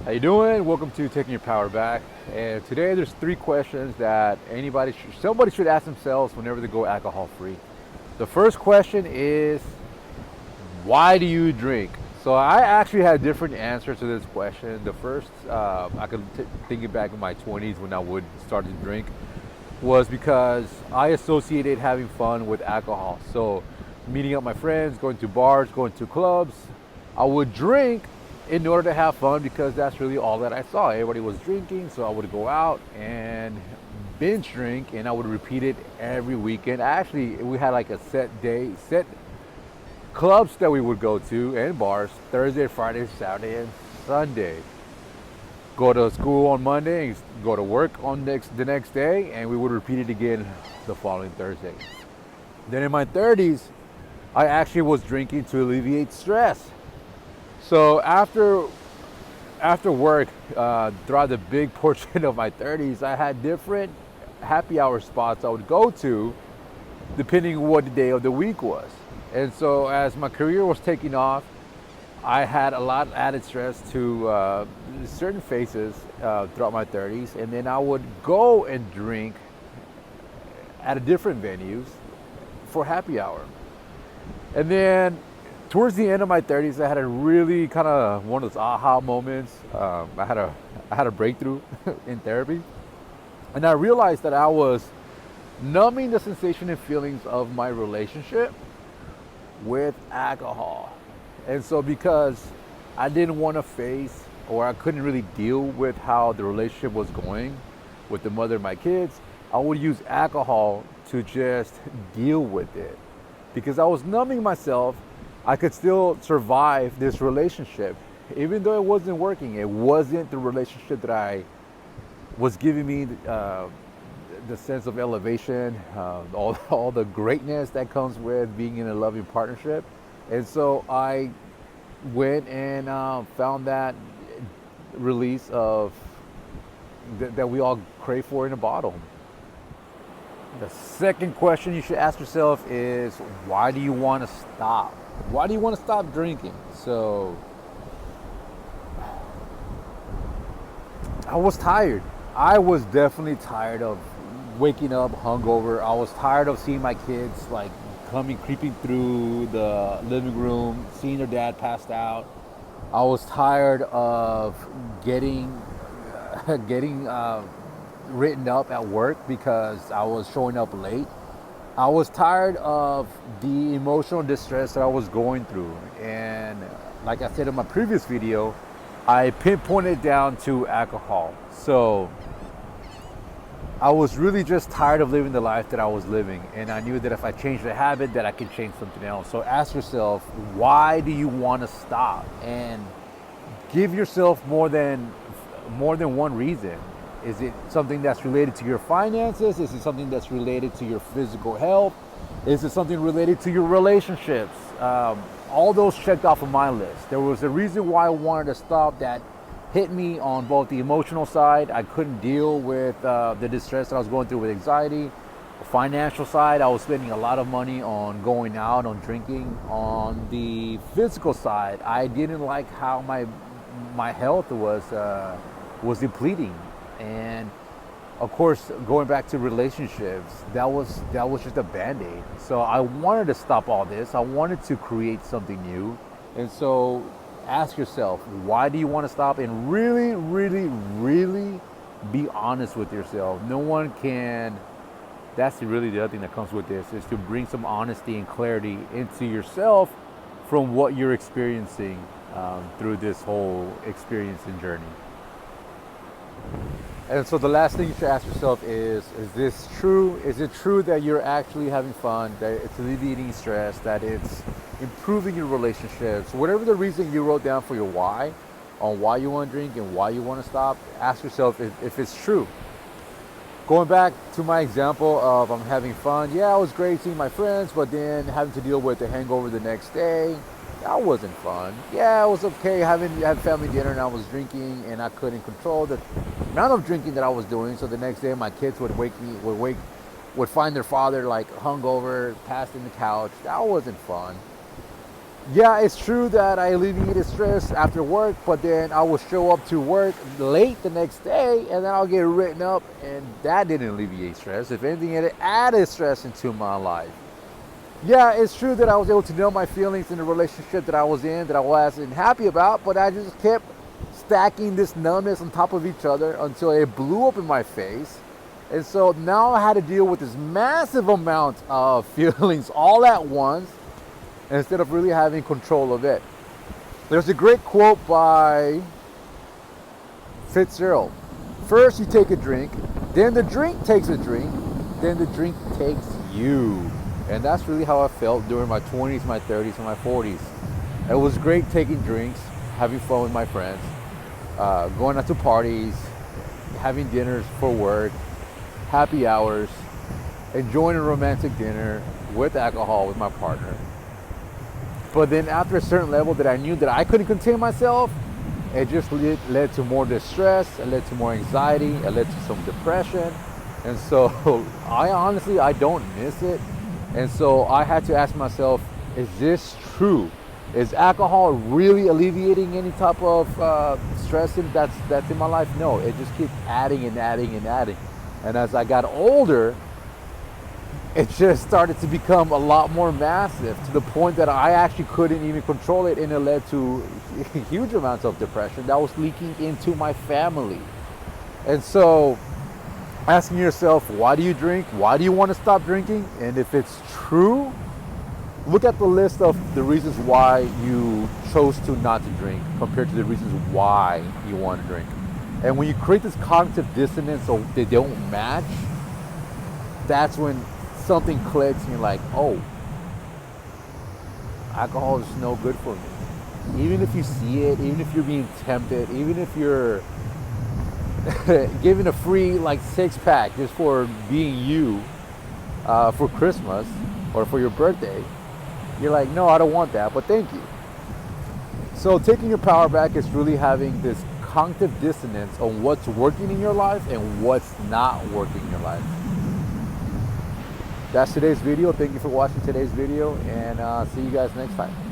How you doing? Welcome to Taking Your Power Back. And today there's three questions that somebody should ask themselves whenever they go alcohol free. The first question is, why do you drink? So I actually had different answers to this question. The first, I could think it back in my 20s when I would start to drink, was because I associated having fun with alcohol. So meeting up my friends, going to bars, going to clubs, I would drink in order to have fun because that's really all that I saw. Everybody was drinking, so I would go out and binge drink, and I would repeat it every weekend. Actually, we had like a set clubs that we would go to and bars Thursday, Friday, Saturday, and Sunday. Go to school on Monday, and go to work on the next day, and we would repeat it again the following Thursday. Then in my 30s, I actually was drinking to alleviate stress. So after work, throughout the big portion of my 30s, I had different happy hour spots I would go to depending on what the day of the week was. And so as my career was taking off, I had a lot of added stress to certain phases throughout my 30s. And then I would go and drink at a different venues for happy hour. And then towards the end of my 30s, I had a really kind of one of those aha moments. I had a breakthrough in therapy, and I realized that I was numbing the sensation and feelings of my relationship with alcohol. And so because I didn't want to face, or I couldn't really deal with how the relationship was going with the mother of my kids, I would use alcohol to just deal with it. Because I was numbing myself, I could still survive this relationship. Even though it wasn't working, it wasn't the relationship that I was giving me the sense of elevation, all the greatness that comes with being in a loving partnership. And so I went and found that release of that we all crave for in a bottle. The second question you should ask yourself is, why do you want to stop? Why do you want to stop drinking? So I was tired. I was definitely tired of waking up hungover. I was tired of seeing my kids like creeping through the living room, seeing their dad passed out. I was tired of getting written up at work because I was showing up late. I was tired of the emotional distress that I was going through. And like I said in my previous video, I pinpointed down to alcohol. So I was really just tired of living the life that I was living. And I knew that if I changed the habit, that I could change something else. So ask yourself, why do you want to stop? And give yourself more than one reason. Is it something that's related to your finances? Is it something that's related to your physical health? Is it something related to your relationships? All those checked off of my list. There was a reason why I wanted to stop that hit me on both the emotional side. I couldn't deal with the distress that I was going through with anxiety. The financial side, I was spending a lot of money on going out, on drinking. On the physical side, I didn't like how my health was depleting. And of course, going back to relationships, that was just a band-aid. So I wanted to stop all this. I wanted to create something new. And so ask yourself, why do you want to stop? And really, really, really be honest with yourself. No one can. That's really the other thing that comes with this, is to bring some honesty and clarity into yourself from what you're experiencing through this whole experience and journey. And so the last thing you should ask yourself is this true? Is it true that you're actually having fun, that it's alleviating stress, that it's improving your relationships? Whatever the reason you wrote down for your why, on why you want to drink and why you want to stop, ask yourself if it's true. Going back to my example of I'm having fun, yeah, it was great seeing my friends, but then having to deal with the hangover the next day, that wasn't fun. Yeah, it was okay had family dinner and I was drinking and I couldn't control the amount of drinking that I was doing. So the next day my kids would find their father like hungover, passed in the couch. That wasn't fun. Yeah, it's true that I alleviated stress after work, but then I will show up to work late the next day and then I'll get written up, and that didn't alleviate stress. If anything, it added stress into my life. Yeah, it's true that I was able to know my feelings in the relationship that I was in, that I wasn't happy about, but I just kept stacking this numbness on top of each other until it blew up in my face. And so now I had to deal with this massive amount of feelings all at once instead of really having control of it. There's a great quote by Fitzgerald. First you take a drink, then the drink takes a drink, then the drink takes you. And that's really how I felt during my 20s, my 30s, and my 40s. It was great taking drinks, having fun with my friends, going out to parties, having dinners for work, happy hours, enjoying a romantic dinner with alcohol with my partner. But then after a certain level that I knew that I couldn't contain myself, it just led to more distress, it led to more anxiety, it led to some depression. And so I don't miss it. And so I had to ask myself, is this true? Is alcohol really alleviating any type of stress that's in my life? No, it just keeps adding and adding and adding. And as I got older, it just started to become a lot more massive, to the point that I actually couldn't even control it, and it led to huge amounts of depression that was leaking into my family. And so asking yourself, why do you drink? Why do you want to stop drinking? And if it's true, look at the list of the reasons why you chose to not to drink compared to the reasons why you want to drink. And when you create this cognitive dissonance, so they don't match, that's when something clicks and you're like, oh, alcohol is no good for me. Even if you see it, even if you're being tempted, even if you're given a free like 6-pack just for being you for Christmas or for your birthday, you're like, no, I don't want that, but thank you. So taking your power back is really having this cognitive dissonance on what's working in your life and what's not working in your life. That's today's video. Thank you for watching today's video, and see you guys next time.